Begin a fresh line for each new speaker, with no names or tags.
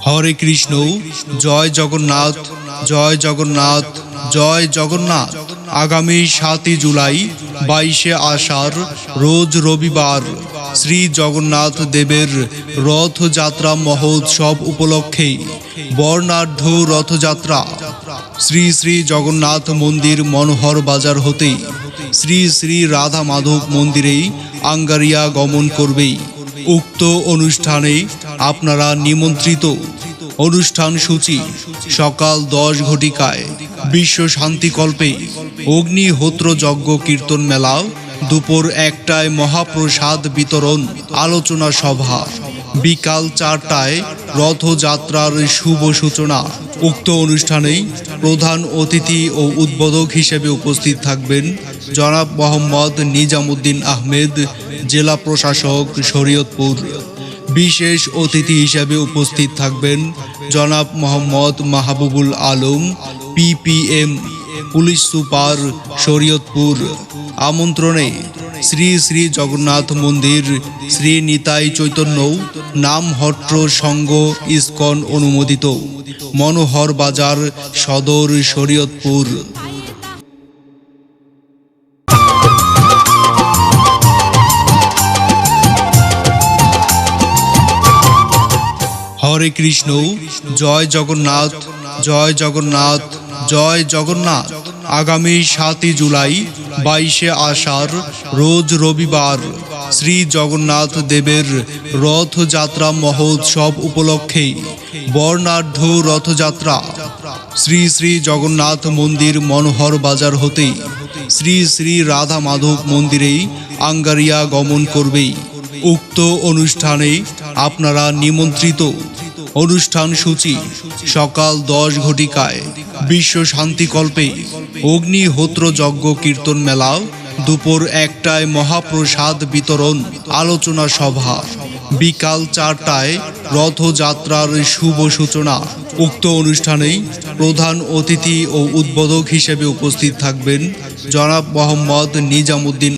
হরে কৃষ্ণ। জয় জগন্নাথ, জয় জগন্নাথ, জয় জগন্নাথ। আগামী 7 জুলাই 22শে আষাঢ় রোজ রবিবার শ্রী জগন্নাথ দেবের রথযাত্রা মহোৎসব উপলক্ষে বর্ণাঢ্য রথযাত্রা শ্রী শ্রী জগন্নাথ মন্দির মনোহর বাজার হতে শ্রী শ্রী রাধা মাধব মন্দিরেই আঙ্গারিয়া গমন করবে। উক্ত অনুষ্ঠানে আপনারা নিমন্ত্রিত। অনুষ্ঠান সূচি: সকাল 10 ঘটিকায় বিশ্ব শান্তিকল্পে অগ্নিহোত্র যজ্ঞ কীর্তন মেলা, দুপুর 1টায় মহাপ্রসাদ বিতরণ আলোচনা সভা, বিকাল 4টায় রথযাত্রার শুভ সূচনা। উক্ত অনুষ্ঠানে প্রধান অতিথি ও উদ্বোধক হিসেবে উপস্থিত থাকবেন জনাব মোহাম্মদ নিজামুদ্দিন আহমেদ, জেলা প্রশাসক, শরীয়তপুর। বিশেষ অতিথি হিসেবে উপস্থিত থাকবেন জনাব Mohammad Mahbubul Alam, PPM, police super, Shariatpur. আমন্ত্রণে শ্রী শ্রী জগন্নাথ মন্দির, শ্রী নিতাই চৈতন্য নামহট্ট সংঘ, ইসকন অনুমোদিত, মনোহর বাজার সদর, শরীয়তপুর। হরে কৃষ্ণ। জয় জগন্নাথ, জয় জগন্নাথ, জয় জগন্নাথ। আগামী 7 জুলাই 22শে আষাঢ় রোজ রবিবার শ্রী জগন্নাথ দেবের রথযাত্রা মহোৎসব উপলক্ষে বর্ণাঢ্য রথযাত্রা শ্রী শ্রী জগন্নাথ মন্দির মনোহর বাজার হতে শ্রী শ্রী রাধা মাধব মন্দিরেই আঙ্গারিয়া গমন করবে। উক্ত অনুষ্ঠানে আপনারা নিমন্ত্রিত। অনুষ্ঠান সূচি: সকাল 10 ঘটিকায় বিশ্ব শান্তিকল্পে অগ্নিহোত্র যজ্ঞ কীর্তন মেলা, দুপুর 1টায় মহাপ্রসাদ বিতরণ আলোচনা সভা, বিকাল 4টায় রথযাত্রার শুভ সূচনা। উক্ত অনুষ্ঠানে প্রধান অতিথি ও উদ্বোধক হিসেবে উপস্থিত থাকবেন জনাব মোহাম্মদ নিজামুদ্দিন